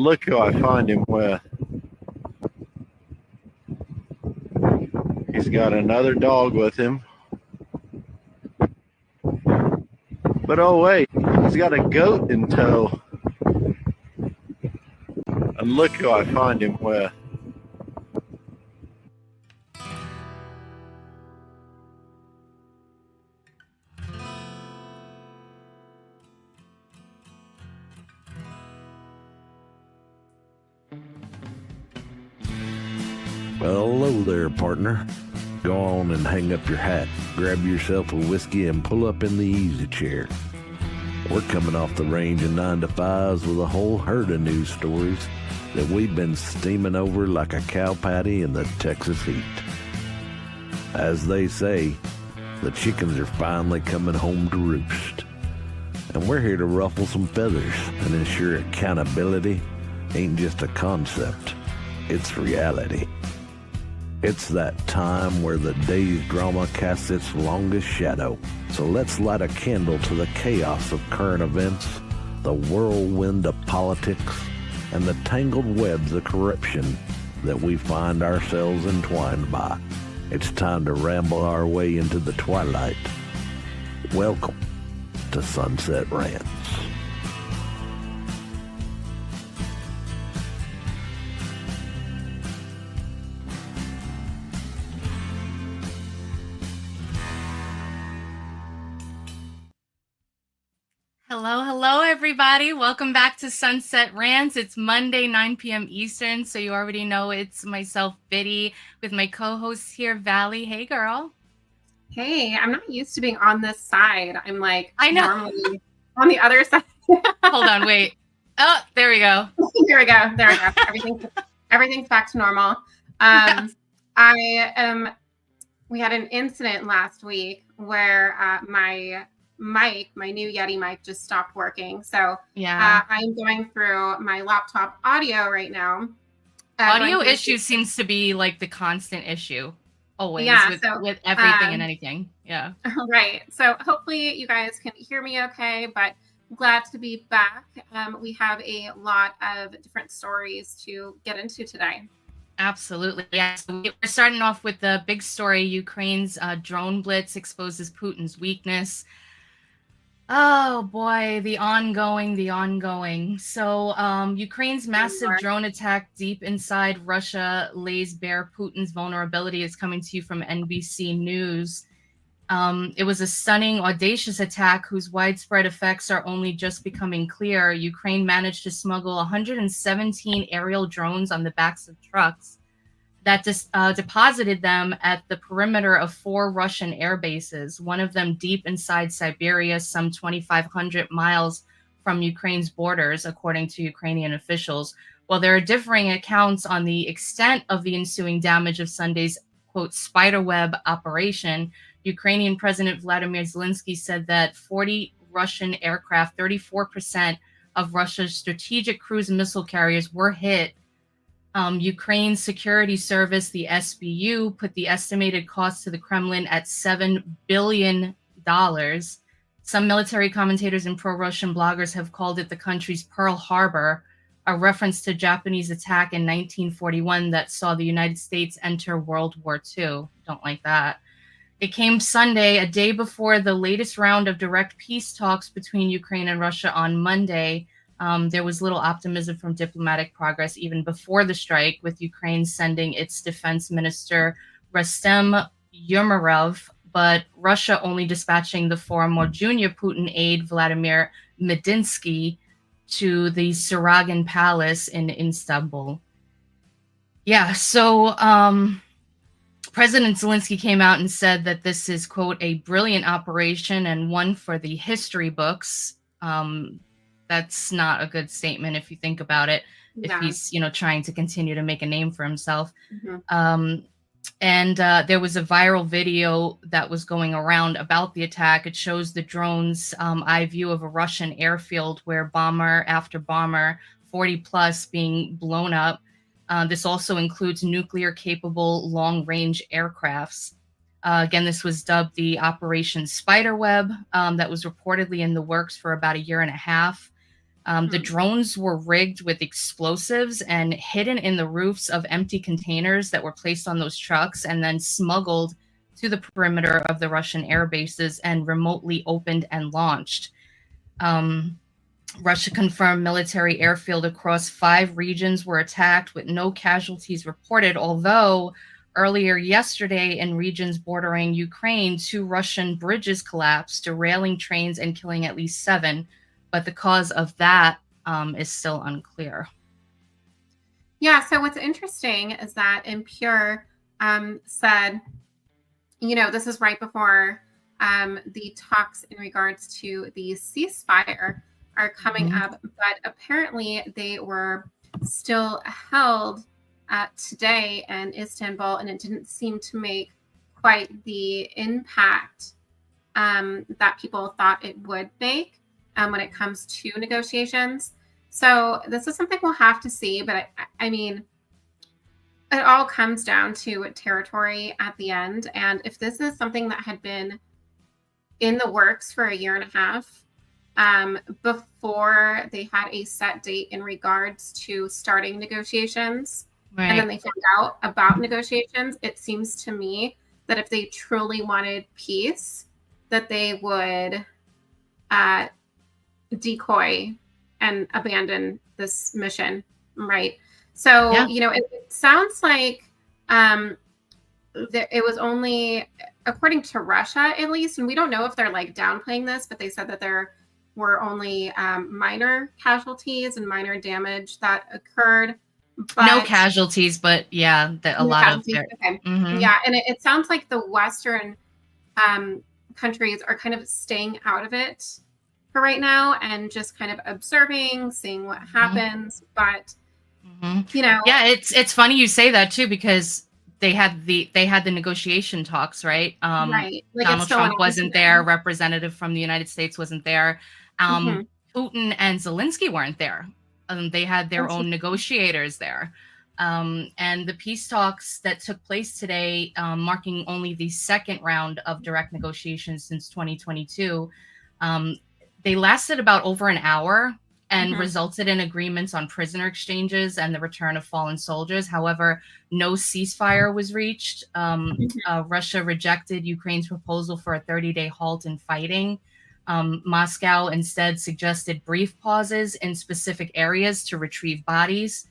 look who I find him with. He's got another dog with him. But oh wait, he's got a goat in tow. And look who I find him with. Well, hello there, partner. Go on and hang up your hat, grab yourself a whiskey, and pull up in the easy chair. We're coming off the range of 9 to 5s with a whole herd of news stories that we've been steaming over like a cow patty in the Texas heat. As they say, the chickens are finally coming home to roost. And we're here to ruffle some feathers and ensure accountability ain't just a concept, it's reality. It's that time where the day's drama casts its longest shadow. So let's light a candle to the chaos of current events, the whirlwind of politics, and the tangled webs of corruption that we find ourselves entwined by. It's time to ramble our way into the twilight. Welcome to Sunset Rants. Hello, everybody. Welcome back to Sunset Rants. It's Monday, 9 p.m. Eastern, so you already know it's myself, Biddy, with my co-host here, Valley. Hey, girl. Hey, I'm not used to being on this side. I'm like, I know. Normally on the other side. Hold on, wait. Oh, there we go. There we go. Everything's back to normal. Yes. We had an incident last week where my new Yeti mic just stopped working. So yeah, I'm going through my laptop audio right now. Audio issue seems to be like the constant issue always with everything and anything. Yeah. Right. So hopefully you guys can hear me okay, but glad to be back. We have a lot of different stories to get into today. Absolutely. Yes. Yeah. So we're starting off with the big story. Ukraine's drone blitz exposes Putin's weakness. Oh boy, the ongoing. So Ukraine's massive drone attack deep inside Russia lays bare Putin's vulnerability is coming to you from NBC News. It was a stunning, audacious attack whose widespread effects are only just becoming clear. Ukraine managed to smuggle 117 aerial drones on the backs of trucks that deposited them at the perimeter of 4 Russian air bases, one of them deep inside Siberia, some 2,500 miles from Ukraine's borders, according to Ukrainian officials. While there are differing accounts on the extent of the ensuing damage of Sunday's, quote, spiderweb operation, Ukrainian President Vladimir Zelensky said that 40 Russian aircraft, 34% of Russia's strategic cruise missile carriers were hit. Ukraine's security service, the SBU, put the estimated cost to the Kremlin at $7 billion. Some military commentators and pro-Russian bloggers have called it the country's Pearl Harbor, a reference to Japanese attack in 1941 that saw the United States enter World War II. Don't like that. It came Sunday, a day before the latest round of direct peace talks between Ukraine and Russia on Monday. There was little optimism from diplomatic progress even before the strike, with Ukraine sending its defense minister, Rustem Umerov, but Russia only dispatching the far more junior Putin aide, Vladimir Medinsky, to the Saragin Palace in Istanbul. Yeah, so President Zelensky came out and said that this is, quote, a brilliant operation and one for the history books. That's not a good statement if you think about it, if he's, trying to continue to make a name for himself. Mm-hmm. And there was a viral video that was going around about the attack. It shows the drone's eye view of a Russian airfield where bomber after bomber, 40 plus, being blown up. This also includes nuclear-capable long-range aircrafts. Again, this was dubbed the Operation Spiderweb, that was reportedly in the works for about a year and a half. The drones were rigged with explosives and hidden in the roofs of empty containers that were placed on those trucks and then smuggled to the perimeter of the Russian air bases and remotely opened and launched. Russia confirmed military airfield across 5 regions were attacked with no casualties reported, although earlier yesterday in regions bordering Ukraine, 2 Russian bridges collapsed, derailing trains and killing at least 7. But the cause of that is still unclear. Yeah, so what's interesting is that Impure said, this is right before the talks in regards to the ceasefire are coming up, but apparently they were still held today in Istanbul, and it didn't seem to make quite the impact that people thought it would make when it comes to negotiations. So this is something we'll have to see, but I mean, it all comes down to territory at the end. And if this is something that had been in the works for a year and a half, before they had a set date in regards to starting negotiations, right, and then they found out about negotiations, it seems to me that if they truly wanted peace, that they would decoy and abandon this mission, right? So, it sounds like it was only, according to Russia at least, and we don't know if they're like downplaying this, but they said that there were only minor casualties and minor damage that occurred. But no casualties, but yeah, a lot of their, okay. Yeah, and it sounds like the Western countries are kind of staying out of it for right now and just kind of observing, seeing what happens. But yeah, it's funny you say that too, because they had the negotiation talks, right? Right. Like Donald Trump wasn't there. Representative from the United States wasn't there. Putin and Zelensky weren't there. They had their own negotiators there. And the peace talks that took place today, marking only the second round of direct negotiations since 2022, they lasted about over an hour and resulted in agreements on prisoner exchanges and the return of fallen soldiers. However, no ceasefire was reached. Russia rejected Ukraine's proposal for a 30-day halt in fighting. Moscow instead suggested brief pauses in specific areas to retrieve bodies.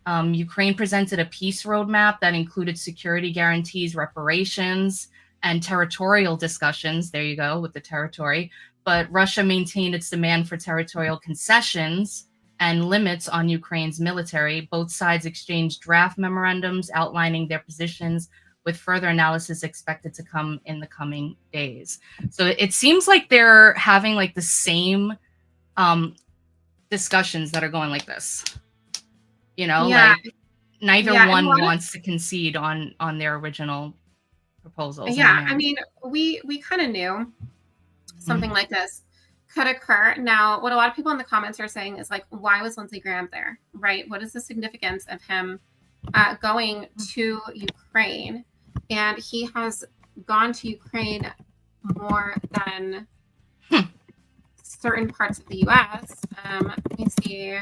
Ukraine presented a peace roadmap that included security guarantees, reparations, and territorial discussions. There you go with the territory. But Russia maintained its demand for territorial concessions and limits on Ukraine's military. Both sides exchanged draft memorandums outlining their positions, with further analysis expected to come in the coming days. So it seems like they're having like the same discussions that are going like this. Like neither one wants to concede on their original proposals. Yeah, I mean, we kind of knew something like this could occur. Now, what a lot of people in the comments are saying is like, why was Lindsey Graham there, right? What is the significance of him going to Ukraine? And he has gone to Ukraine more than certain parts of the U.S. Let me see.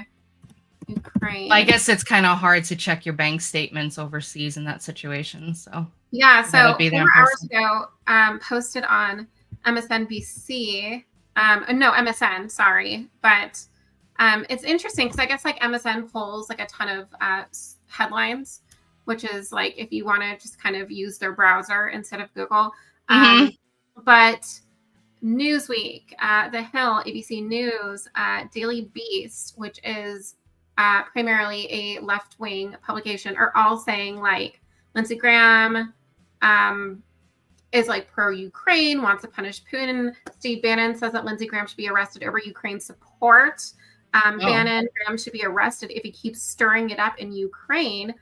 Ukraine. I guess it's kind of hard to check your bank statements overseas in that situation. So yeah, so 4 hours ago, posted on MSNBC. No, MSN. Sorry, but it's interesting because I guess like MSN pulls like a ton of headlines, which is like if you want to just kind of use their browser instead of Google. But Newsweek, The Hill, ABC News, Daily Beast, which is primarily a left-wing publication, are all saying like Lindsey Graham is like pro-Ukraine, wants to punish Putin. Steve Bannon says that Lindsey Graham should be arrested over Ukraine support. Bannon, Graham should be arrested if he keeps stirring it up in Ukraine.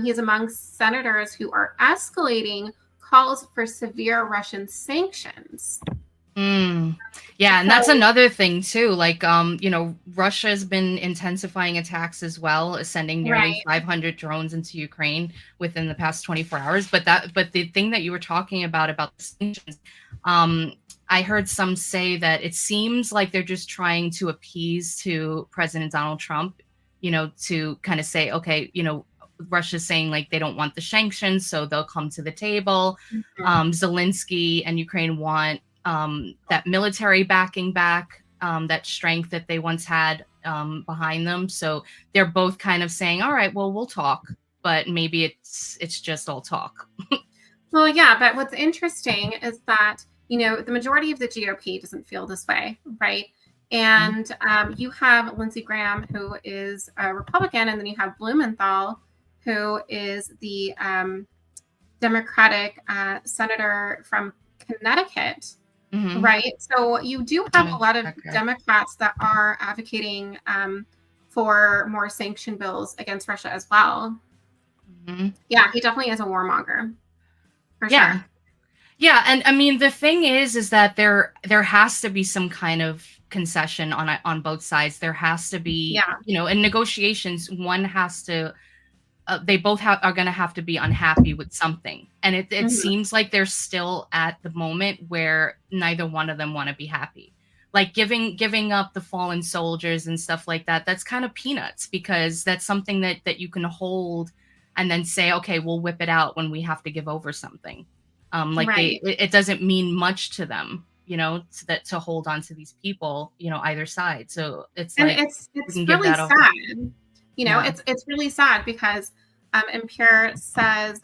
He is among senators who are escalating calls for severe Russian sanctions. Yeah, and that's another thing too. Like, Russia has been intensifying attacks as well, sending nearly 500 drones into Ukraine within the past 24 hours. But the thing that you were talking about the sanctions, I heard some say that it seems like they're just trying to appease to President Donald Trump, to kind of say, okay, Russia's saying like they don't want the sanctions, so they'll come to the table. Zelensky and Ukraine want that military backing back, that strength that they once had behind them. So they're both kind of saying, all right, well, we'll talk, but maybe it's just all talk. Well, yeah, but what's interesting is that, the majority of the GOP doesn't feel this way, right? And you have Lindsey Graham, who is a Republican, and then you have Blumenthal, who is the Democratic senator from Connecticut, right? So you do have a lot of Democrats that are advocating for more sanction bills against Russia as well. Yeah, he definitely is a warmonger. For sure. Yeah, and I mean the thing is that there has to be some kind of concession on both sides. There has to be, in negotiations, one has to. They both are going to have to be unhappy with something, and it seems like they're still at the moment where neither one of them want to be happy. Like giving up the fallen soldiers and stuff like that. That's kind of peanuts, because that's something that you can hold and then say, okay, we'll whip it out when we have to give over something. It doesn't mean much to them, to hold on to these people, either side. So it's really sad. It's really sad because Impure says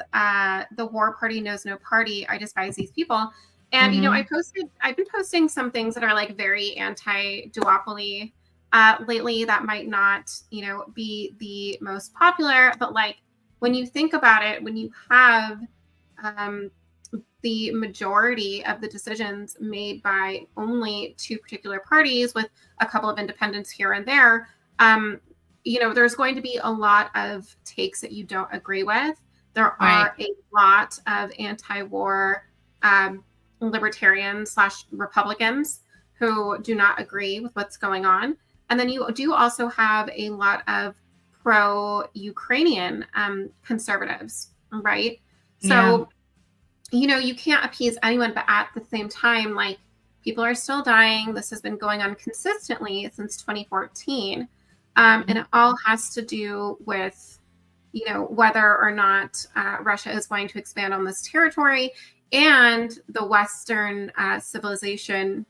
the war party knows no party. I despise these people. And I've been posting some things that are like very anti-duopoly lately that might not, be the most popular, but like when you think about it, when you have the majority of the decisions made by only two particular parties with a couple of independents here and there, there's going to be a lot of takes that you don't agree with. There are a lot of anti-war libertarians / Republicans who do not agree with what's going on. And then you do also have a lot of pro-Ukrainian conservatives, right? So, you can't appease anyone, but at the same time, like, people are still dying. This has been going on consistently since 2014. And it all has to do with, whether or not Russia is going to expand on this territory and the Western civilization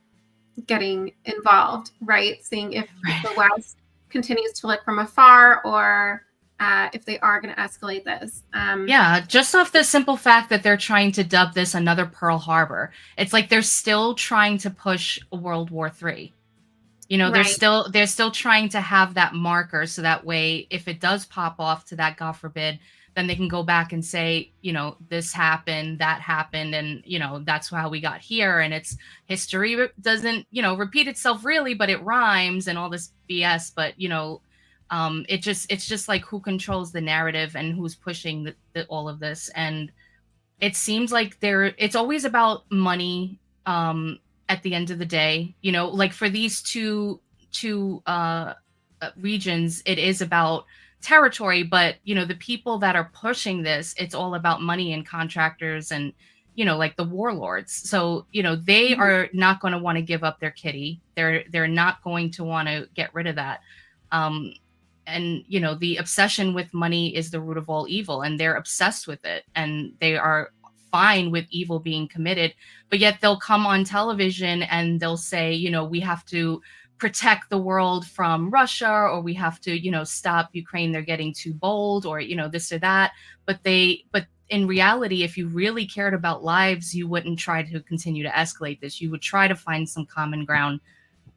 getting involved, right? Seeing if the West continues to look from afar or if they are going to escalate this. Just off the simple fact that they're trying to dub this another Pearl Harbor. It's like they're still trying to push World War III. They're still trying to have that marker, so that way, if it does pop off to that, God forbid, then they can go back and say, this happened, that happened, and that's how we got here. And it's history doesn't repeat itself really, but it rhymes and all this BS. But it's just like who controls the narrative and who's pushing all of this. And it seems like it's always about money. At the end of the day, like for these two regions, it is about territory, but the people that are pushing this, it's all about money and contractors and like the warlords. So they are not going to want to give up their kitty. They're not going to want to get rid of that. And the obsession with money is the root of all evil, and they're obsessed with it, and they are fine with evil being committed, but yet they'll come on television and they'll say, we have to protect the world from Russia, or we have to, stop Ukraine. They're getting too bold, or, this or that. But in reality, if you really cared about lives, you wouldn't try to continue to escalate this. You would try to find some common ground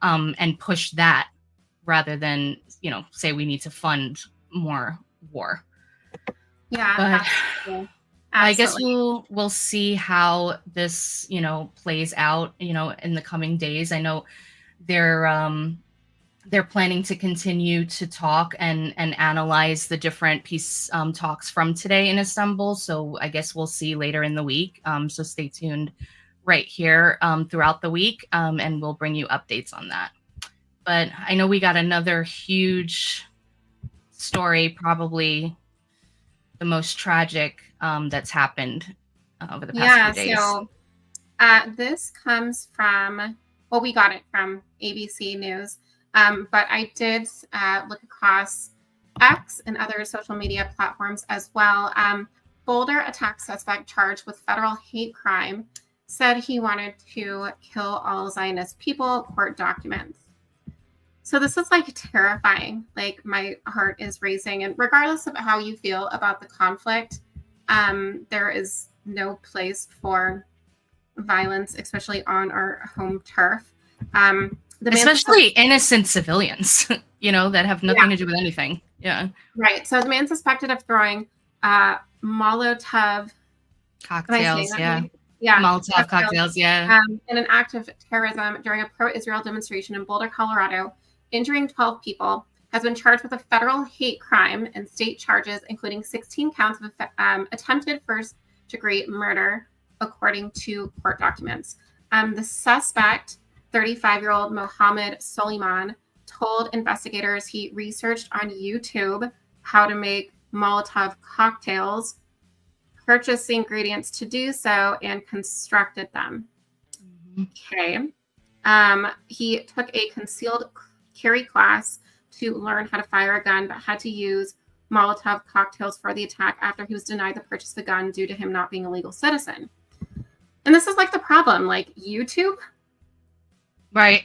and push that rather than, say we need to fund more war. Yeah. But cool. I guess we'll see how this, plays out, in the coming days. I know they're planning to continue to talk and analyze the different peace talks from today in Istanbul. So I guess we'll see later in the week. So stay tuned right here throughout the week, and we'll bring you updates on that. But I know we got another huge story, probably the most tragic that's happened over the past few days. So This comes from, well, we got it from ABC News, but I did look across X and other social media platforms as well. Boulder attack suspect charged with federal hate crime said he wanted to kill all Zionist people, court documents. So this is like terrifying. Like my heart is racing. And regardless of how you feel about the conflict, there is no place for violence, especially on our home turf. Especially innocent civilians, that have nothing to do with anything. Yeah. Right. So the man suspected of throwing Molotov cocktails. Yeah. Molotov cocktails. Yeah. In an act of terrorism during a pro-Israel demonstration in Boulder, Colorado, injuring 12 people, has been charged with a federal hate crime and state charges, including 16 counts of attempted first-degree murder, according to court documents. The suspect, 35-year-old Mohammed Soliman, told investigators he researched on YouTube how to make Molotov cocktails, purchased the ingredients to do so, and constructed them. Okay. He took a concealed carry class to learn how to fire a gun, but had to use Molotov cocktails for the attack after he was denied the purchase of the gun due to him not being a legal citizen. And this is like the problem, like YouTube. Right.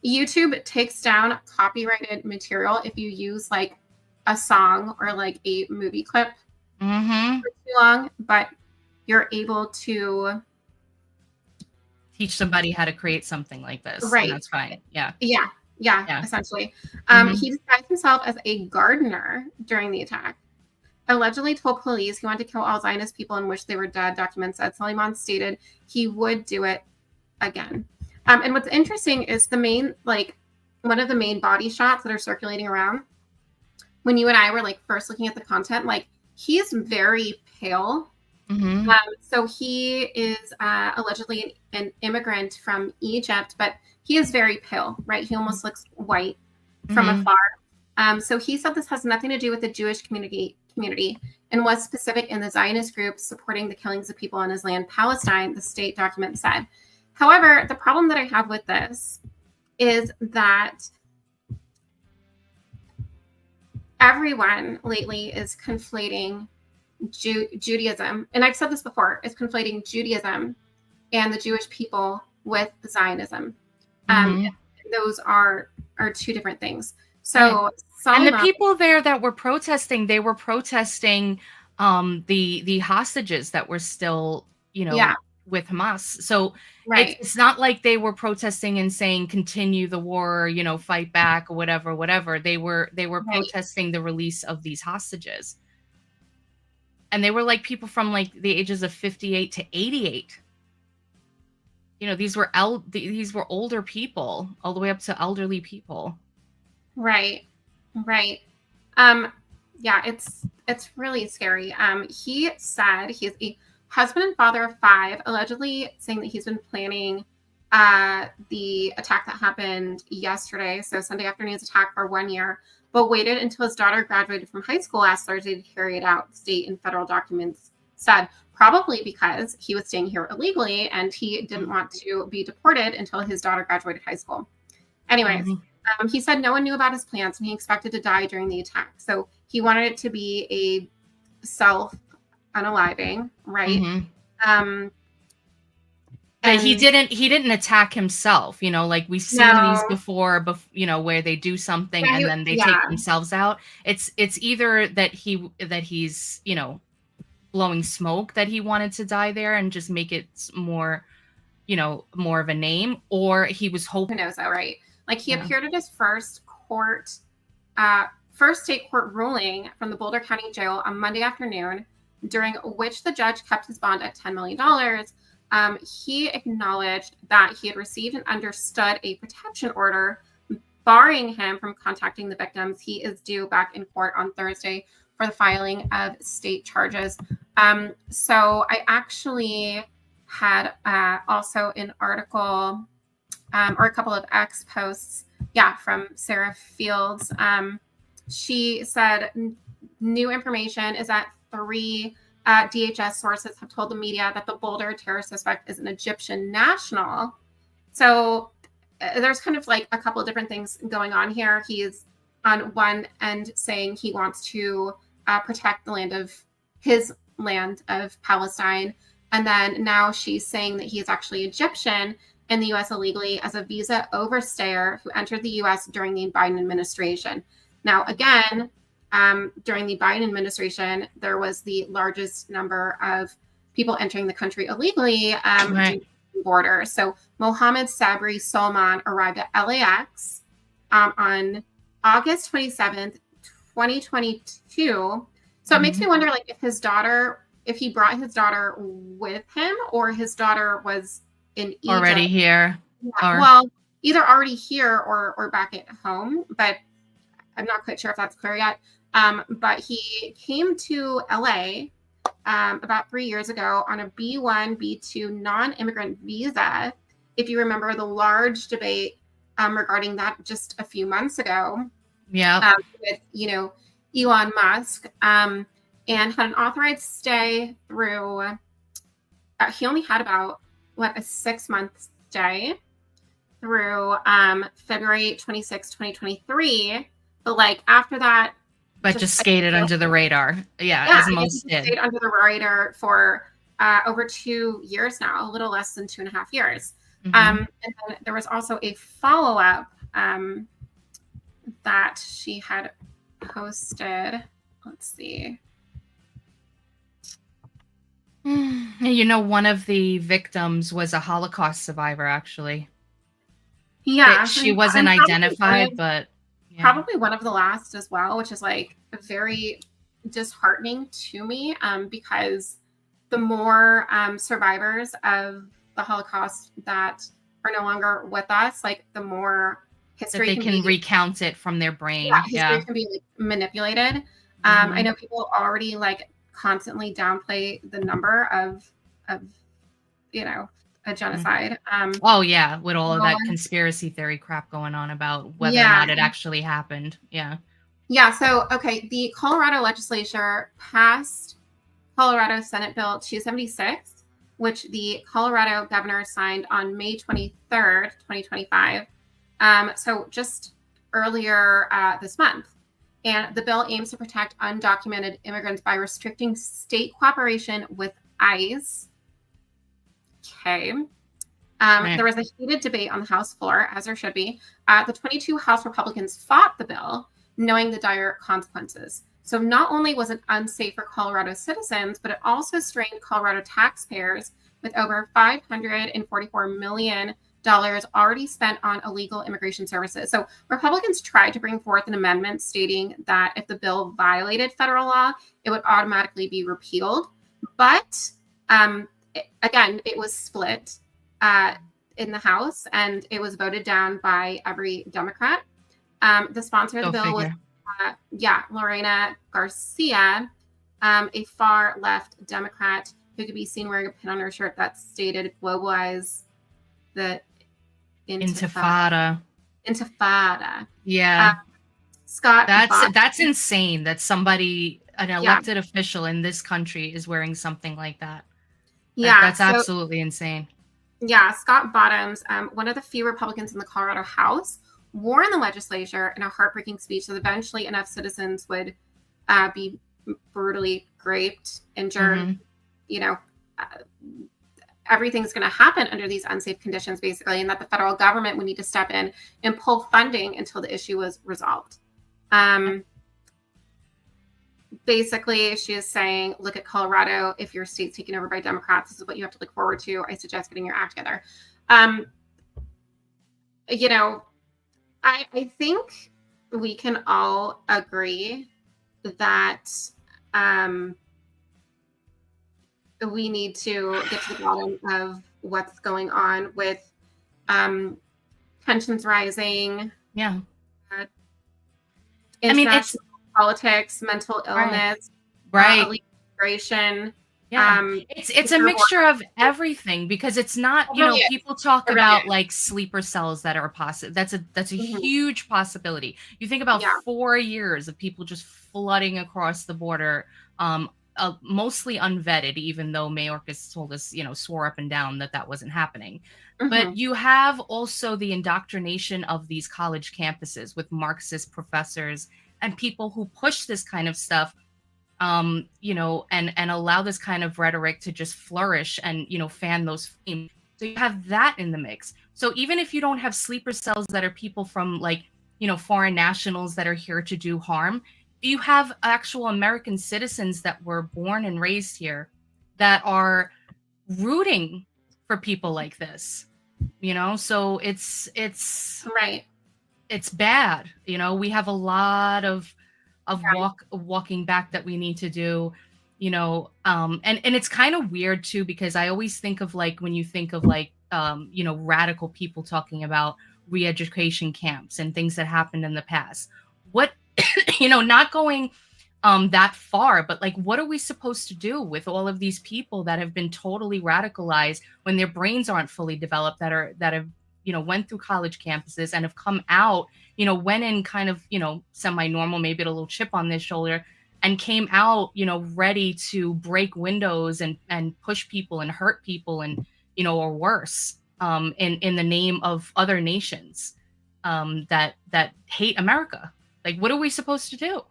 YouTube takes down copyrighted material if you use like a song or like a movie clip for too long, but you're able to teach somebody how to create something like this. Right. And that's fine. Yeah. Yeah, essentially. He disguised himself as a gardener during the attack. Allegedly told police he wanted to kill all Zionist people and wish they were dead. Documents said Soliman stated he would do it again. And what's interesting is one of the main body shots that are circulating around when you and I were like first looking at the content, like he's very pale. So he is allegedly an immigrant from Egypt, but he is very pale, right? He almost looks white from afar. So he said this has nothing to do with the Jewish community and was specific in the Zionist groups supporting the killings of people on his land, Palestine, the state document said. However, the problem that I have with this is that everyone lately is conflating Judaism, and I've said this before, is conflating Judaism and the Jewish people with Zionism. Those are two different things. So and the people there that were protesting, they were protesting the hostages that were still, with Hamas. So it's not like they were protesting and saying continue the war, fight back or whatever. They were protesting the release of these hostages. And they were like people from like the ages of 58 to 88. These were older people, all the way up to elderly people. Right. Yeah, it's really scary. He said he is a husband and father of 5, allegedly saying that he's been planning the attack that happened yesterday, so Sunday afternoon's attack, for 1 year, but waited until his daughter graduated from high school last Thursday to carry it out, state and federal documents said, probably because he was staying here illegally and he didn't want to be deported until his daughter graduated high school. Anyways, he said no one knew about his plans and he expected to die during the attack. So he wanted it to be a self-unaliving, right? But he didn't attack himself, like we've seen these before, where they do something and then they take themselves out. It's either that he's, blowing smoke that he wanted to die there and just make it more, more of a name, or he was hoping. Who knows that, right? Like he appeared at his first state court ruling from the Boulder County Jail on Monday afternoon, during which the judge kept his bond at $10 million. He acknowledged that he had received and understood a protection order barring him from contacting the victims. He is due back in court on Thursday for the filing of state charges. So I actually had also an article or a couple of X posts, from Sarah Fields. She said new information is that 3 DHS sources have told the media that the Boulder terror suspect is an Egyptian national. So there's kind of like a couple of different things going on here. He is on one end saying he wants to protect his land of Palestine. And then now she's saying that he is actually Egyptian in the U.S. illegally as a visa overstayer who entered the U.S. during the Biden administration. Now, again, during the Biden administration, there was the largest number of people entering the country illegally due to the border. So Mohammed Sabri Solman arrived at LAX on August 27th, 2022. So it makes me wonder, like, if he brought his daughter with him, or his daughter was in Egypt. Already here. Yeah, well, either already here or back at home, but I'm not quite sure if that's clear yet. But he came to LA about 3 years ago on a B1, B2 non-immigrant visa. If you remember the large debate regarding that just a few months ago. Yeah. With, Elon Musk, and had an authorized stay through, he only had about, a 6-month stay through February 26, 2023. But like after that, just skated under the radar. Yeah, as most did. Stayed under the radar for over 2 years now, a little less than 2.5 years. And then there was also a follow-up that she had posted. Let's see. One of the victims was a Holocaust survivor, actually. Yeah. She wasn't identified, but... Yeah. Probably one of the last as well, which is like very disheartening to me because the more survivors of the Holocaust that are no longer with us, like the more history that they can recount it from their brain. History can be like manipulated. I know people already like constantly downplay the number of a genocide. Oh yeah, with all of that conspiracy theory crap going on about whether or not it actually happened. Yeah. So the Colorado legislature passed Colorado Senate Bill 276, which the Colorado governor signed on May 23rd, 2025. So just earlier this month. And the bill aims to protect undocumented immigrants by restricting state cooperation with ICE. Okay. There was a heated debate on the House floor, as there should be. The 22 House Republicans fought the bill, knowing the dire consequences. So not only was it unsafe for Colorado citizens, but it also strained Colorado taxpayers with over $544 million already spent on illegal immigration services. So Republicans tried to bring forth an amendment stating that if the bill violated federal law, it would automatically be repealed. But again, it was split in the House, and it was voted down by every Democrat. The sponsor of the bill was, Lorena Garcia, a far left Democrat who could be seen wearing a pin on her shirt that stated "Globalize the Intifada." Yeah. Scott. That's insane that somebody, an elected official in this country, is wearing something like that. That's absolutely insane. Yeah, Scott Bottoms, one of the few Republicans in the Colorado House, warned the legislature in a heartbreaking speech that eventually enough citizens would be brutally raped, injured. Everything's going to happen under these unsafe conditions, basically, and that the federal government would need to step in and pull funding until the issue was resolved. Basically, she is saying, look at Colorado. If your state's taken over by Democrats, this is what you have to look forward to. I suggest getting your act together. I think we can all agree that we need to get to the bottom of what's going on with tensions rising. Yeah. It's politics, mental illness, immigration. Yeah. It's a mixture of everything, because it's not, people talk about like sleeper cells that are possible. That's a huge possibility. You think about 4 years of people just flooding across the border, mostly unvetted, even though Mayorkas told us, swore up and down that that wasn't happening. Mm-hmm. But you have also the indoctrination of these college campuses with Marxist professors and people who push this kind of stuff, and allow this kind of rhetoric to just flourish and, fan those flames. So you have that in the mix. So even if you don't have sleeper cells that are people from foreign nationals that are here to do harm, you have actual American citizens that were born and raised here that are rooting for people like this, so it's right. It's bad. We have a lot of walking back that we need to do, and it's kind of weird too, because I always think of when you think of radical people talking about re-education camps and things that happened in the past. What, not going that far, but what are we supposed to do with all of these people that have been totally radicalized when their brains aren't fully developed, that have went through college campuses and have come out, went in kind of, semi-normal, maybe a little chip on their shoulder, and came out, ready to break windows and push people and hurt people and, or worse, in the name of other nations that hate America. What are we supposed to do?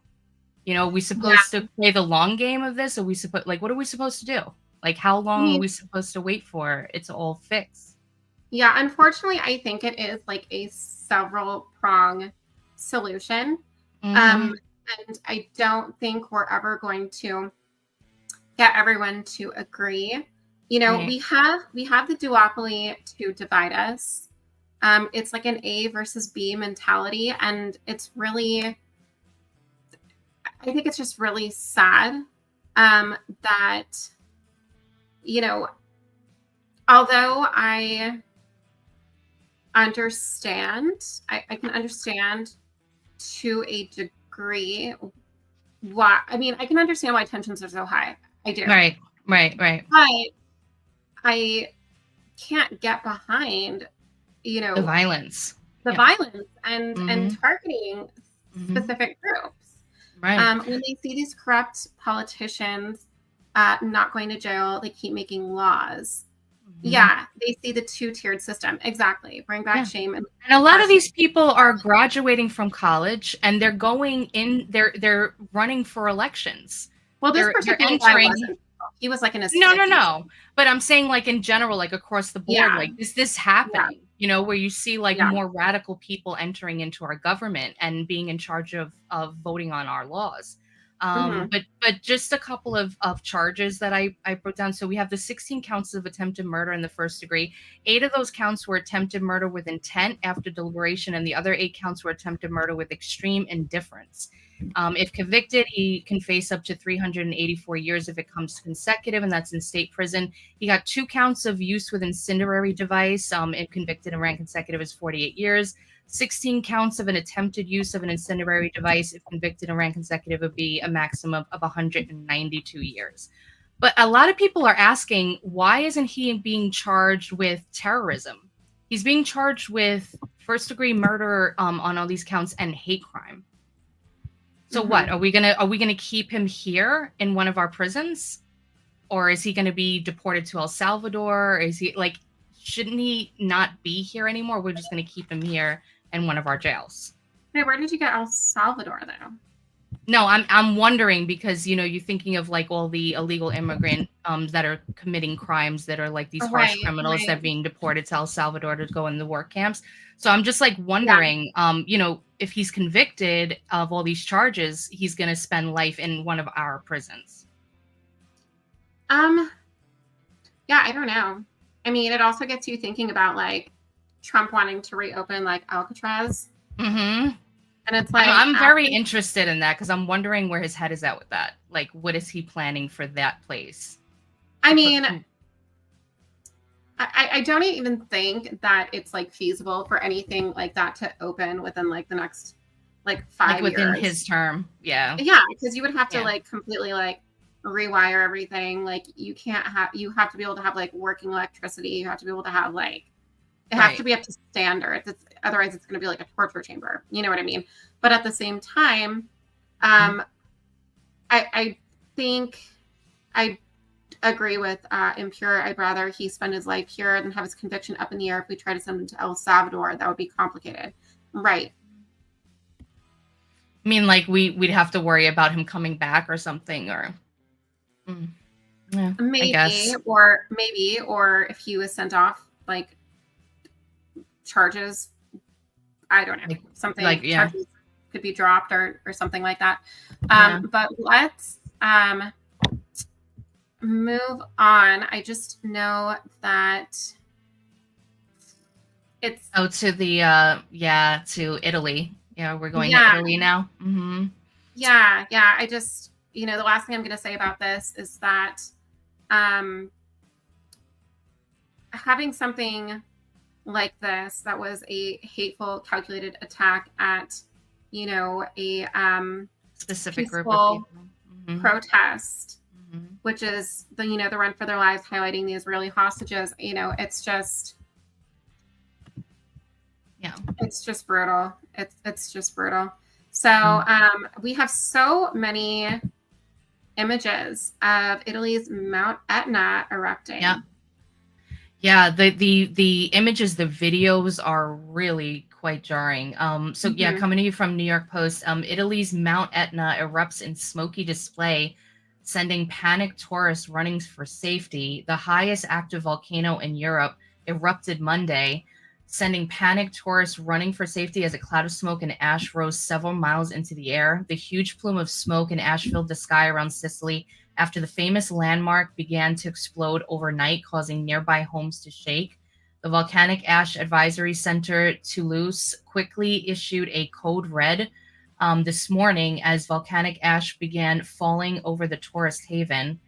Are we supposed to play the long game of this? Are we what are we supposed to do? How long are we supposed to wait for it to all fix? Yeah, unfortunately, I think it is a several prong solution. Mm-hmm. And I don't think we're ever going to get everyone to agree. Right. We have the duopoly to divide us. It's like an A versus B mentality. And it's really, I think it's just really sad that, although I understand, I can understand to a degree why, I can understand why tensions are so high. I do. Right. But I can't get behind, The violence. Violence and targeting specific groups. Right. When they see these corrupt politicians not going to jail, they keep making laws. Yeah, they see the two-tiered system. Exactly. Bring back shame. And a lot of these people are graduating from college and they're going in, they're running for elections. Well, this particular guy wasn't. He was in his 50s. No. But I'm saying in general, across the board, is this happening? Where you see more radical people entering into our government and being in charge of voting on our laws. But just a couple of charges that I wrote down. So we have the 16 counts of attempted murder in the first degree. 8 of those counts were attempted murder with intent after deliberation, and the other 8 counts were attempted murder with extreme indifference. If convicted, he can face up to 384 years if it comes consecutive, and that's in state prison. He got 2 counts of use with incendiary device. If convicted and ran consecutive, is 48 years. 16 counts of an attempted use of an incendiary device. If convicted and ran consecutive, would be a maximum of 192 years. But a lot of people are asking, why isn't he being charged with terrorism? He's being charged with first-degree murder on all these counts and hate crime. So what are we gonna keep him here in one of our prisons, or is he gonna be deported to El Salvador? Or is he shouldn't he not be here anymore? We're just gonna keep him here in one of our jails. Hey, where did you get El Salvador though? No, I'm wondering because you're thinking of all the illegal immigrant that are committing crimes that are these harsh criminals that are being deported to El Salvador to go in the work camps. So I'm just wondering, if he's convicted of all these charges, he's going to spend life in one of our prisons. Yeah, I don't know. It also gets you thinking about Trump wanting to reopen Alcatraz. Mm-hmm. And it's I'm very interested in that because I'm wondering where his head is at with that. What is he planning for that place? I don't even think that it's feasible for anything like that to open within the next 5 years. Within his term. Yeah. Yeah, because you would have to completely rewire everything. You have to be able to have working electricity. You have to be able to have it has to be up to standards. Otherwise it's going to be a torture chamber. You know what I mean? But at the same time, I think I agree with Impure. I'd rather he spend his life here than have his conviction up in the air. If we try to send him to El Salvador, that would be complicated. Right. I mean, like we'd have to worry about him coming back or something, or yeah, maybe, I guess. or if he was sent off, like charges, I don't know, something like charges could be dropped or something like that. But let's move on. I just know that it's to the to Italy. Yeah, we're going to Italy now. Mm-hmm. Yeah. I just, the last thing I'm going to say about this is that having something like this that was a hateful, calculated attack at, a specific group of people. Protest, which is the run for their lives, highlighting the Israeli hostages. It's just. Yeah, it's just brutal. It's just brutal. So we have so many images of Italy's Mount Etna erupting. Yeah. The images, the videos are really quite jarring. Coming to you from New York Post, Italy's Mount Etna erupts in smoky display, sending panicked tourists running for safety. The highest active volcano in Europe erupted Monday, sending panicked tourists running for safety as a cloud of smoke and ash rose several miles into the air. The huge plume of smoke and ash filled the sky around Sicily after the famous landmark began to explode overnight, causing nearby homes to shake. The Volcanic Ash Advisory Center, Toulouse, quickly issued a code red this morning as volcanic ash began falling over the tourist haven.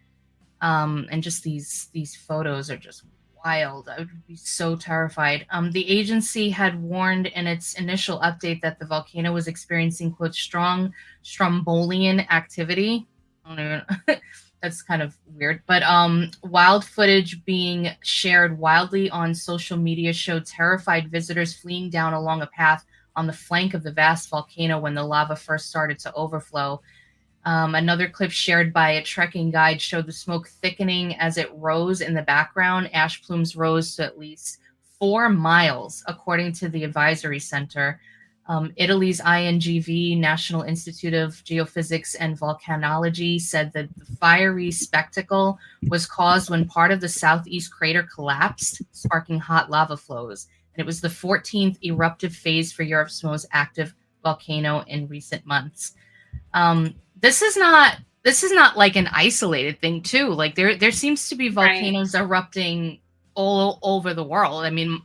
And just these photos are just wild. I would be so terrified. The agency had warned in its initial update that the volcano was experiencing, quote, strong strombolian activity. I don't even that's kind of weird. But wild footage being shared wildly on social media showed terrified visitors fleeing down along a path on the flank of the vast volcano when the lava first started to overflow. Another clip shared by a trekking guide showed the smoke thickening as it rose in the background. Ash plumes rose to at least 4 miles, according to the advisory center. Italy's INGV, National Institute of Geophysics and Volcanology, said that the fiery spectacle was caused when part of the southeast crater collapsed, sparking hot lava flows. And it was the 14th eruptive phase for Europe's most active volcano in recent months. This is not like an isolated thing too. Like there seems to be volcanoes erupting all over the world. I mean,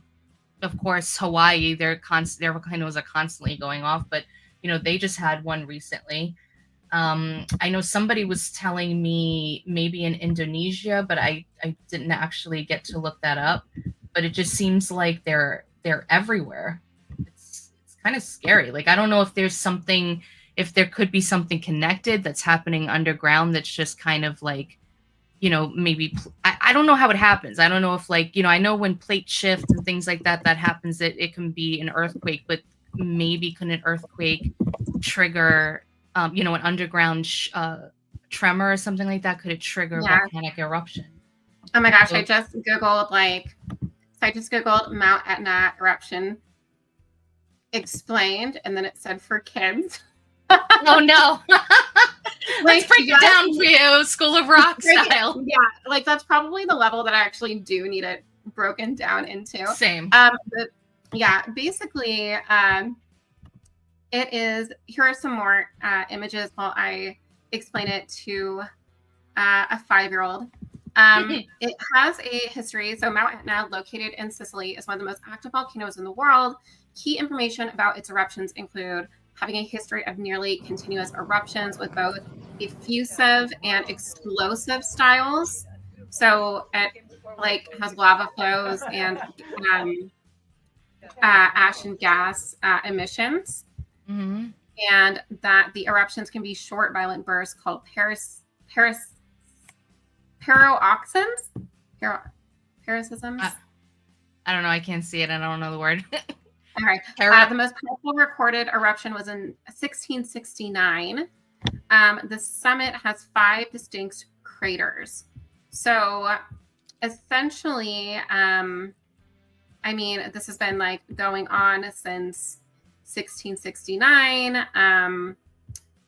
of course, Hawaii, their volcanoes are constantly going off, but they just had one recently. I know somebody was telling me maybe in Indonesia, but I didn't actually get to look that up. But it just seems like they're everywhere. It's kind of scary. Like I don't know if there could be something connected that's happening underground that's just kind of like, maybe I don't know how it happens. I don't know if I know when plates shift and things like that happens, that it can be an earthquake, but maybe can an earthquake trigger, an underground tremor or something like that? Could it trigger volcanic eruption? Oh my gosh, I just Googled Mount Etna eruption explained, and then it said for kids. Oh no. Let's break it down for you, School of Rock style. Yeah, that's probably the level that I actually do need it broken down into. Same. But yeah, basically, it is. Here are some more images while I explain it to a 5-year-old. It has a history. So Mount Etna, located in Sicily, is one of the most active volcanoes in the world. Key information about its eruptions include having a history of nearly continuous eruptions with both effusive and explosive styles. So it has lava flows and ash and gas emissions. Mm-hmm. And that the eruptions can be short, violent bursts called paroxysms. I don't know. I can't see it. I don't know the word. All right. The most powerful recorded eruption was in 1669. The summit has 5 distinct craters. So essentially, I mean, this has been like going on since 1669.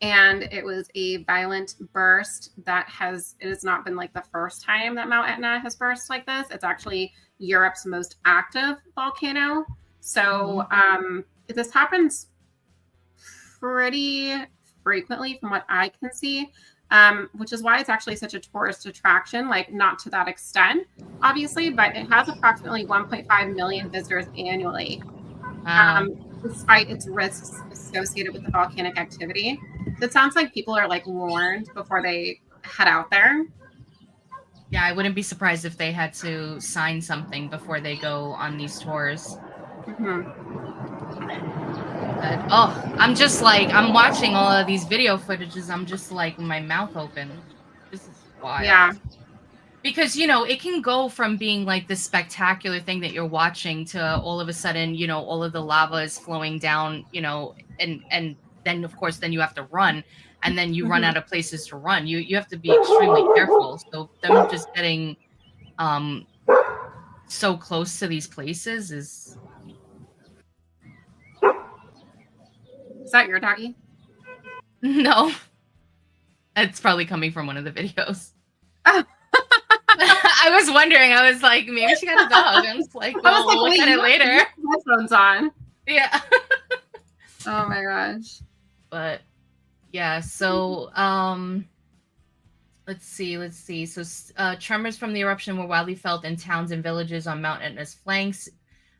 And it was a violent burst it has not been like the first time that Mount Etna has burst like this. It's actually Europe's most active volcano. So this happens pretty frequently from what I can see, which is why it's actually such a tourist attraction, like not to that extent, obviously, but it has approximately 1.5 million visitors annually, despite its risks associated with the volcanic activity. So it sounds like people are like warned before they head out there. Yeah, I wouldn't be surprised if they had to sign something before they go on these tours. But, I'm just like, I'm watching all of these video footages. I'm just like, my mouth open. This is wild. Yeah. Because, you know, it can go from being like this spectacular thing that you're watching to all of a sudden, you know, all of the lava is flowing down, you know, and then, of course, then you have to run. And then you run out of places to run. You have to be extremely careful. So them just getting so close to these places is... Is that your doggy? No. It's probably coming from one of the videos. Oh. I was wondering. I was like, maybe she got a dog. I was like, we'll look at it later. Headphones on. Yeah. Oh my gosh. But yeah, so let's see. So tremors from the eruption were widely felt in towns and villages on Mount Etna's flanks.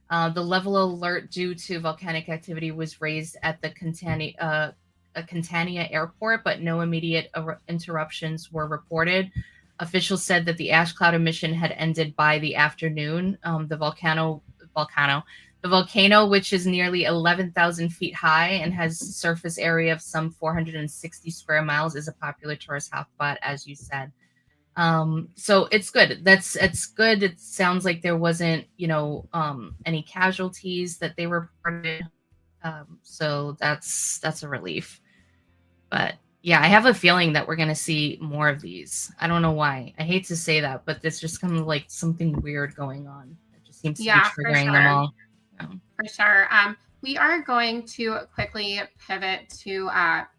The level alert due to volcanic activity was raised at the Catania airport, but no immediate interruptions were reported. Officials said that the ash cloud emission had ended by the afternoon. The volcano, which is nearly 11,000 feet high and has a surface area of some 460 square miles, is a popular tourist hotspot, as you said. So it's good. It's good. It sounds like there wasn't, you know, any casualties that they reported. So that's a relief. But yeah, I have a feeling that we're going to see more of these. I don't know why. I hate to say that, but there's just kind of like something weird going on. It just seems to be triggering them all. Yeah. For sure. We are going to quickly pivot to a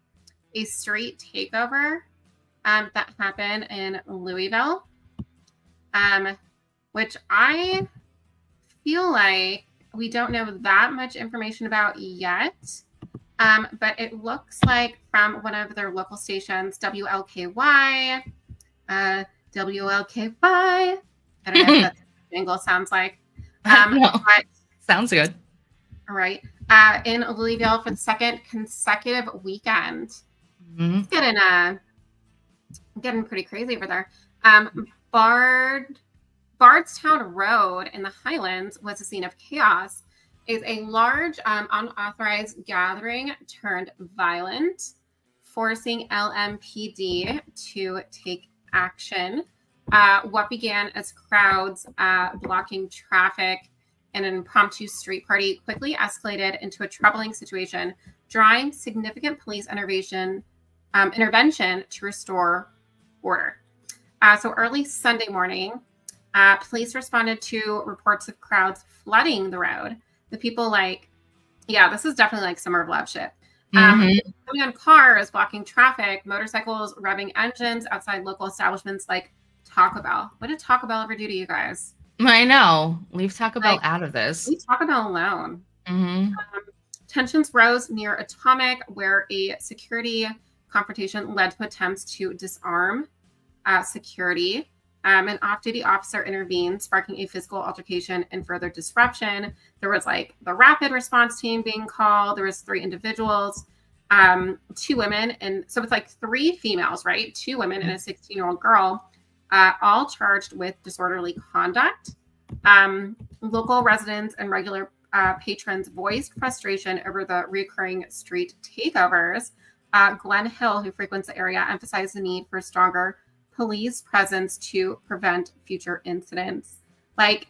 street takeover that happened in Louisville, which I feel like we don't know that much information about yet. But it looks like from one of their local stations, WLKY. I don't know if that's what the jingle sounds like. But, sounds good. All right. In Louisville for the second consecutive weekend. It's getting pretty crazy over there. Bardstown Road in the Highlands was a scene of chaos. Is a large unauthorized gathering turned violent, forcing LMPD to take action. What began as crowds blocking traffic and an impromptu street party quickly escalated into a troubling situation, drawing significant police intervention to restore order. So early Sunday morning, police responded to reports of crowds flooding the road. The people this is definitely like Summer of Love shit. Coming on cars, blocking traffic, motorcycles, revving engines outside local establishments like Taco Bell. What did Taco Bell ever do to you guys? I know. Leave Taco Bell out of this. Leave Taco Bell alone. Tensions rose near Atomic, where a security confrontation led to attempts to disarm security. An off-duty officer intervened, sparking a physical altercation and further disruption. There was like the rapid response team being called. There was 3 individuals, 2 women, and so it's like 3 females, right? 2 women and a 16-year-old girl, all charged with disorderly conduct. Local residents and regular patrons voiced frustration over the recurring street takeovers. Glenn Hill, who frequents the area, emphasized the need for stronger police presence to prevent future incidents. Like,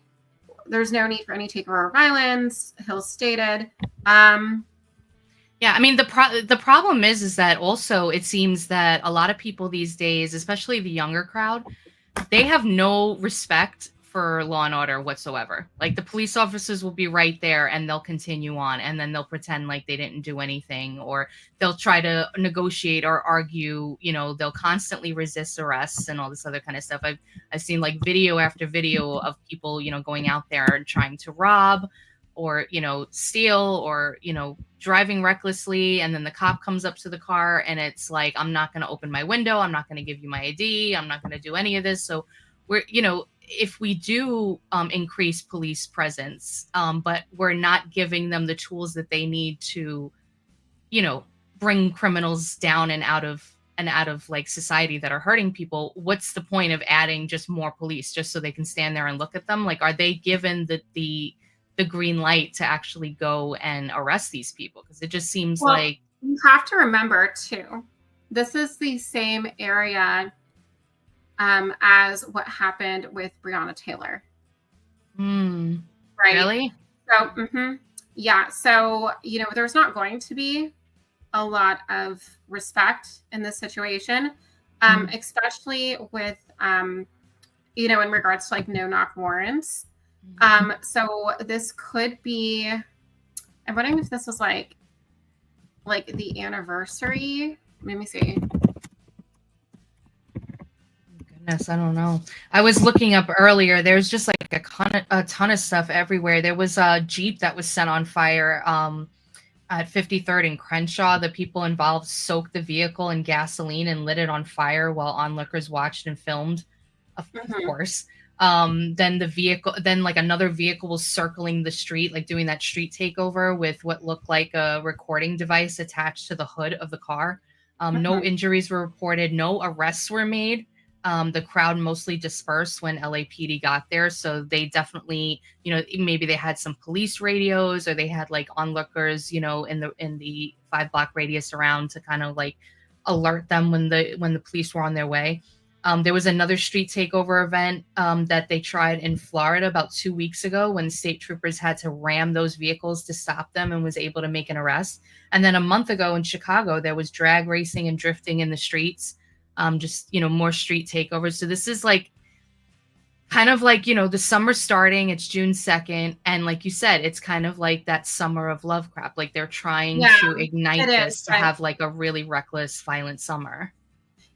there's no need for any takeover violence, Hill stated. Yeah, I mean the problem is that also it seems that a lot of people these days, especially the younger crowd, they have no respect for law and order whatsoever. Like the police officers will be right there and they'll continue on and then they'll pretend like they didn't do anything, or they'll try to negotiate or argue, you know, they'll constantly resist arrests and all this other kind of stuff. I've seen like video after video of people, you know, going out there and trying to rob or, you know, steal or, you know, driving recklessly, and then the cop comes up to the car and it's like, I'm not going to open my window, I'm not going to give you my ID, I'm not going to do any of this. So we're, you know, if we do increase police presence, but we're not giving them the tools that they need to, you know, bring criminals down and out of like society that are hurting people, what's the point of adding just more police just so they can stand there and look at them? Like, are they given the green light to actually go and arrest these people? Because it just seems like you have to remember too, this is the same area as what happened with Breonna Taylor. Right? Really? So, yeah. So, you know, there's not going to be a lot of respect in this situation, especially with, you know, in regards to like no-knock warrants. So this could be, I'm wondering if this was like the anniversary. Let me see. Goodness, I don't know. I was looking up earlier. There's just like a ton of stuff everywhere. There was a Jeep that was set on fire at 53rd and Crenshaw. The people involved soaked the vehicle in gasoline and lit it on fire while onlookers watched and filmed, of course. Then like another vehicle was circling the street, like doing that street takeover with what looked like a recording device attached to the hood of the car. No injuries were reported. No arrests were made. The crowd mostly dispersed when LAPD got there. So they definitely, you know, maybe they had some police radios or they had like onlookers, you know, in the 5-block radius around to kind of like alert them when the police were on their way. There was another street takeover event that they tried in Florida about 2 weeks ago when state troopers had to ram those vehicles to stop them and was able to make an arrest. And then a month ago in Chicago, there was drag racing and drifting in the streets, just, you know, more street takeovers. So this is like kind of like, you know, the summer's starting, it's June 2nd. And like you said, it's kind of like that summer of love crap. Like they're trying to ignite this to have like a really reckless, violent summer.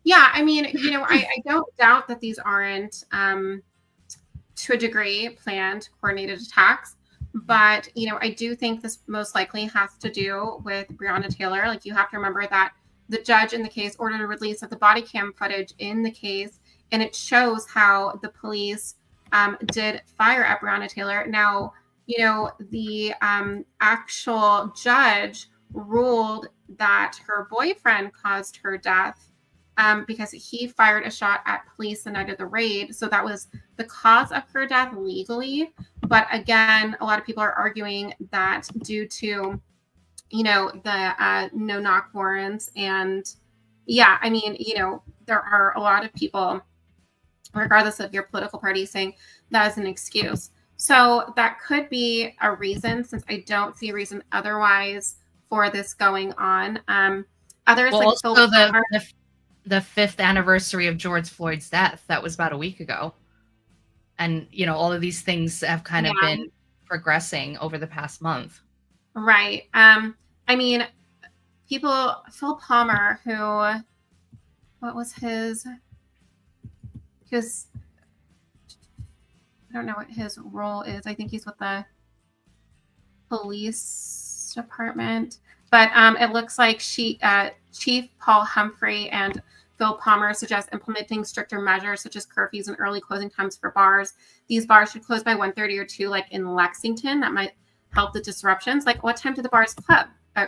Yeah, I mean, you know, I don't doubt that these aren't, to a degree, planned, coordinated attacks. But, you know, I do think this most likely has to do with Breonna Taylor. Like, you have to remember that the judge in the case ordered a release of the body cam footage in the case, and it shows how the police did fire at Breonna Taylor. Now, you know, the actual judge ruled that her boyfriend caused her death because he fired a shot at police the night of the raid. So that was the cause of her death legally. But again, a lot of people are arguing that due to, you know, the no-knock warrants. And yeah, I mean, you know, there are a lot of people, regardless of your political party, saying that is an excuse. So that could be a reason, since I don't see a reason otherwise for this going on. Others, well, like also the 5th anniversary of George Floyd's death, that was about a week ago. And, you know, all of these things have kind of been progressing over the past month. Right. I mean, Phil Palmer, who, what was his, I don't know what his role is. I think he's with the police department, but it looks like Chief Paul Humphrey and Phil Palmer suggest implementing stricter measures such as curfews and early closing times for bars. These bars should close by 1:30 or 2, like in Lexington. That might help the disruptions. Like, what time do the bars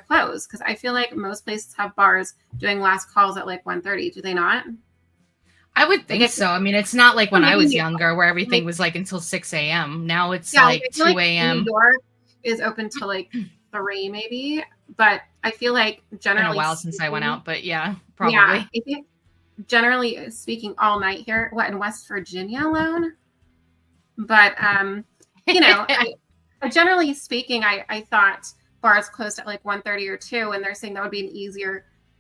close? Because I feel like most places have bars doing last calls at like 1:30. Do they not? I would think so. I mean, it's not like when I was younger where everything was like until 6 a.m. Now it's like 2 a.m. New York is open till like 3 maybe. But I feel like generally, it's been a while since I went out, but yeah, probably. Yeah, I think generally speaking, all night here. What, in West Virginia alone? But you know, generally speaking, I thought bars closed at like 1:30 or 2, and they're saying that would be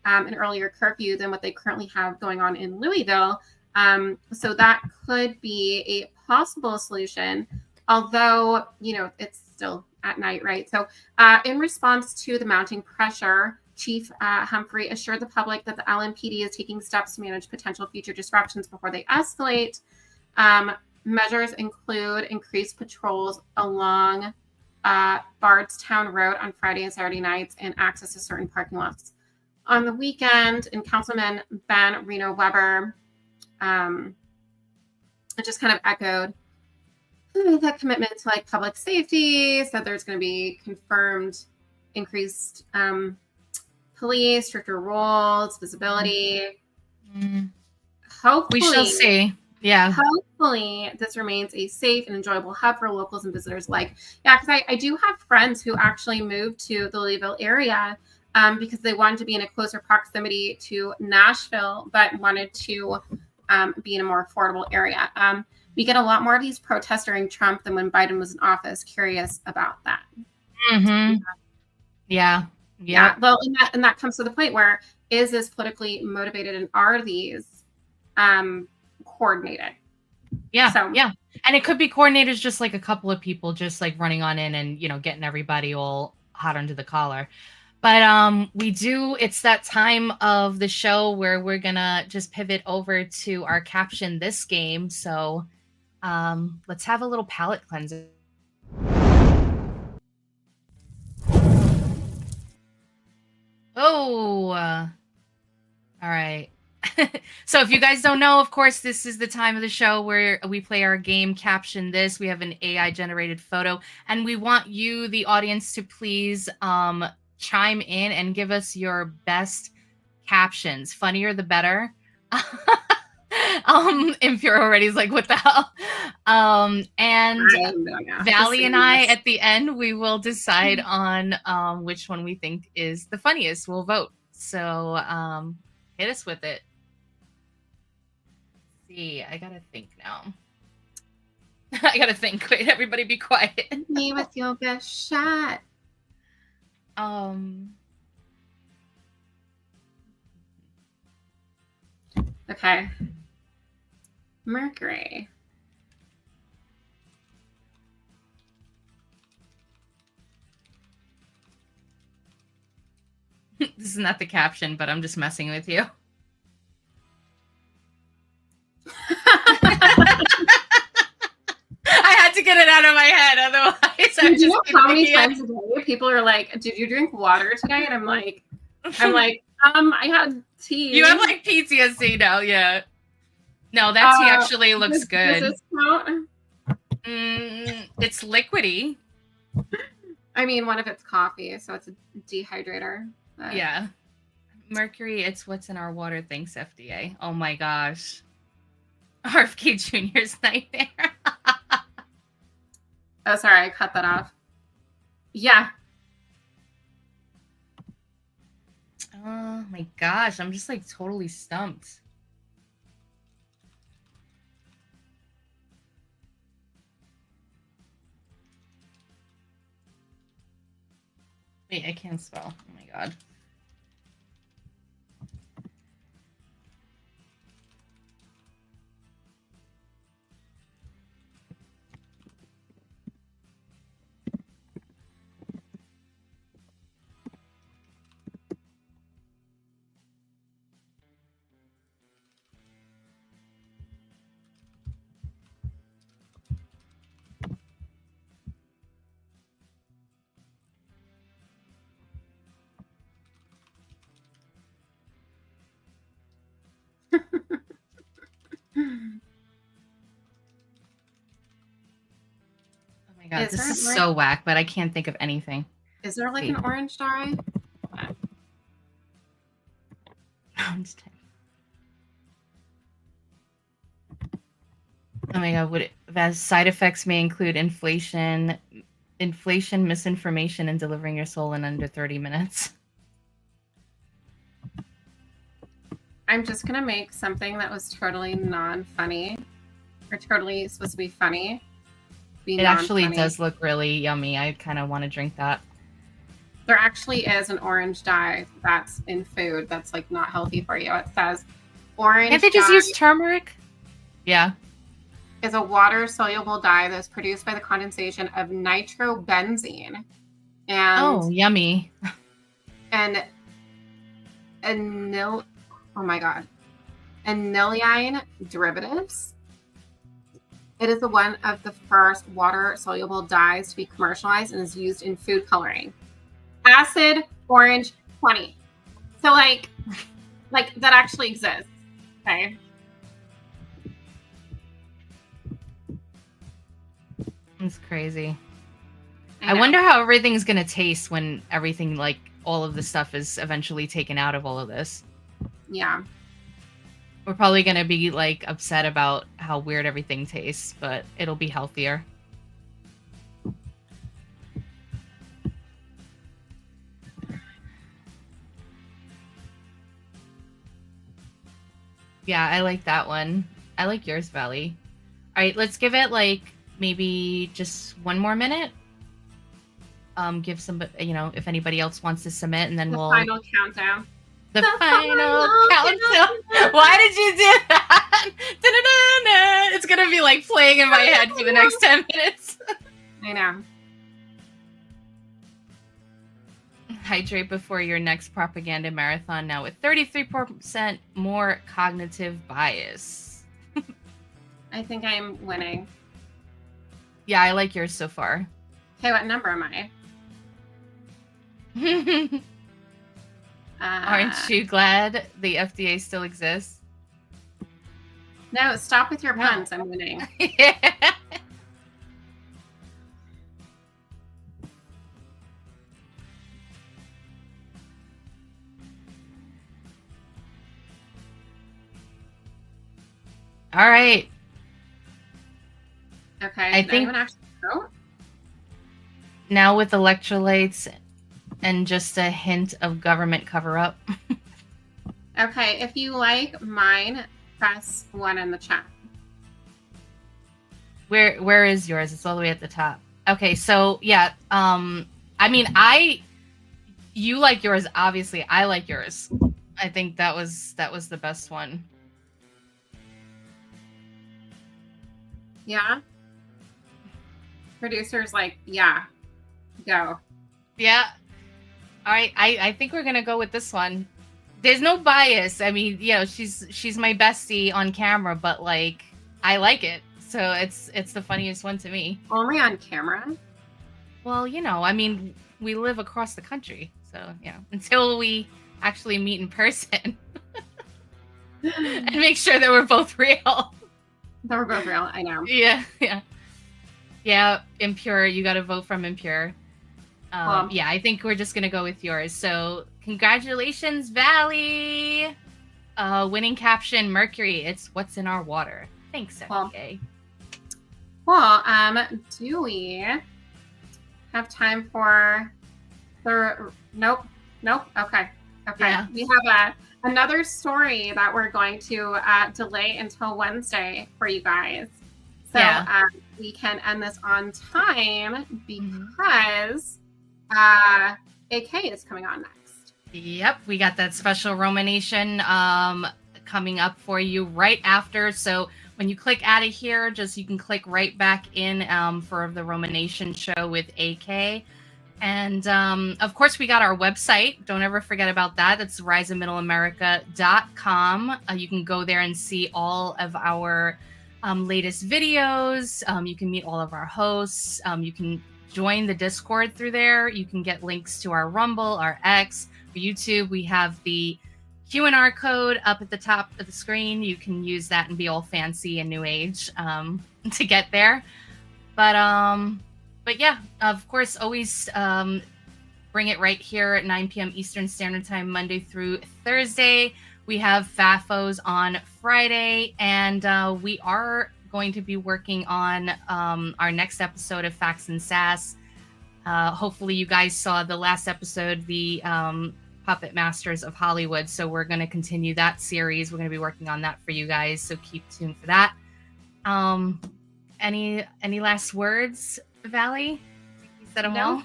an earlier curfew than what they currently have going on in Louisville. So that could be a possible solution, although, it's still at night, right? So in response to the mounting pressure, Chief Humphrey assured the public that the LMPD is taking steps to manage potential future disruptions before they escalate. Measures include increased patrols along Bardstown Road on Friday and Saturday nights and access to certain parking lots on the weekend. And Councilman Ben Reno Weber just kind of echoed the commitment to like public safety, said there's going to be confirmed increased police, stricter rules, visibility. Hopefully, we shall see. Yeah. Hopefully this remains a safe and enjoyable hub for locals and visitors alike. Yeah, because I do have friends who actually moved to the Louisville area because they wanted to be in a closer proximity to Nashville, but wanted to be in a more affordable area. We get a lot more of these protests during Trump than when Biden was in office. Curious about that. Mm-hmm. Yeah. Well, and that comes to the point where, is this politically motivated, and are these coordinated? Yeah. So, yeah. And it could be coordinated, just like a couple of people just like running on in and, getting everybody all hot under the collar. But it's that time of the show where we're going to just pivot over to our caption this game. So let's have a little palate cleanser. Oh, all right. So if you guys don't know, of course, this is the time of the show where we play our game Caption This. We have an AI generated photo, and we want you, the audience, to please chime in and give us your best captions. Funnier the better. Impure already is like, what the hell? And Valley and I, at the end, we will decide on which one we think is the funniest. We'll vote. So hit us with it. Let's see, I gotta think now. I gotta think. Wait, everybody be quiet. Me with your best shot. Okay. Mercury. This is not the caption, but I'm just messing with you. I had to get it out of my head, otherwise I'm just how many times a day people are like, "Did you drink water today?" And I'm like, I had tea. You have like PTSD now, yeah. No, that tea actually looks good. Does this count? It's liquidy. I mean, one of it's coffee, so it's a dehydrator. But... Yeah. Mercury, it's what's in our water. Thanks, FDA. Oh my gosh. RFK Jr.'s nightmare. Oh, sorry, I cut that off. Yeah. Oh my gosh, I'm just like totally stumped. Wait, I can't spell. Oh my god. Oh my god, this is so whack, but I can't think of anything. Is there like an orange dye? Oh my god, side effects may include inflation, misinformation, and delivering your soul in under 30 minutes. I'm just gonna make something that was totally non-funny, or totally supposed to be funny. It actually does look really yummy. I kind of want to drink that. There actually is an orange dye that's in food that's like not healthy for you. It says orange Can't they just dye use turmeric? Yeah. is a water-soluble dye that's produced by the condensation of nitrobenzene Oh, and yummy. anil oh my god. Aniline derivatives. It is one of the first water-soluble dyes to be commercialized and is used in food coloring. Acid orange 20. So like that actually exists. Okay. It's crazy. I wonder how everything's gonna taste when everything, like all of the stuff, is eventually taken out of all of this. Yeah. We're probably gonna be like upset about how weird everything tastes, but it'll be healthier. Yeah, I like that one. I like yours, Valley. All right, let's give it like maybe just one more minute. Give some, if anybody else wants to submit, and then we'll Final countdown. The final countdown. Why did you do that? Da-da-da-da. It's gonna be like playing in my head for the next 10 minutes. I know. Hydrate before your next propaganda marathon now with 33% more cognitive bias. I think I'm winning. Yeah, I like yours so far. Okay, what number am I? Aren't you glad the FDA still exists? No, stop with your puns. I'm winning. Yeah. All right. Okay. I think now with electrolytes and just a hint of government cover-up. Okay, if you like mine, press 1 in the chat. Where is yours? It's all the way at the top. Okay, so yeah, you like yours, obviously. I like yours. I think that was the best one. Yeah. Producer's like, yeah, go. Yeah. All right. I think we're gonna go with this one. There's no bias. I mean, she's my bestie on camera, but like I like it. So it's the funniest one to me. Only on camera? Well, we live across the country. So, until we actually meet in person and make sure that we're both real. That we're both real, I know. Yeah. Yeah, Impure. You got to vote from Impure. Yeah, I think we're just going to go with yours. So, congratulations, Valley. Winning caption, Mercury. It's what's in our water. Thanks, FDA. Well, do we have time for the... Nope. Okay. Yeah. We have another story that we're going to delay until Wednesday for you guys. So we can end this on time because AK is coming on next. Yep, we got that special ROMANation coming up for you right after. So when you click out of here, you can click right back in for the ROMANation show with AK. And of course, we got our website. Don't ever forget about that. That's riseofmiddleamerica.com. You can go there and see all of our latest videos. You can meet all of our hosts. You can join the Discord through there. You can get links to our Rumble, our X, our YouTube. We have the Q&R code up at the top of the screen. You can use that and be all fancy and new age to get there. But yeah, of course, always bring it right here at 9 p.m. Eastern Standard Time, Monday through Thursday. We have FAFOs on Friday, and we are going to be working on our next episode of Facts and Sass. Hopefully you guys saw the last episode, the Puppet Masters of Hollywood. So we're going to continue that series. We're going to be working on that for you guys. So keep tuned for that. Any last words, Valley? You said them all?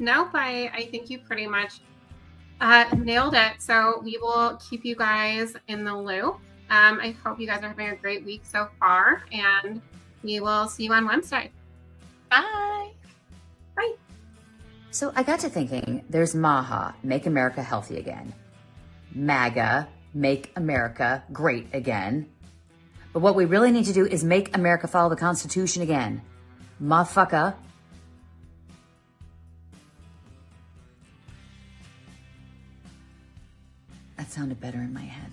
Nope, I think you pretty much nailed it. So we will keep you guys in the loop. I hope you guys are having a great week so far, and we will see you on Wednesday. Bye. Bye. So I got to thinking, there's MAHA, Make America Healthy Again. MAGA, Make America Great Again. But what we really need to do is make America follow the Constitution again. Motherfucker. That sounded better in my head.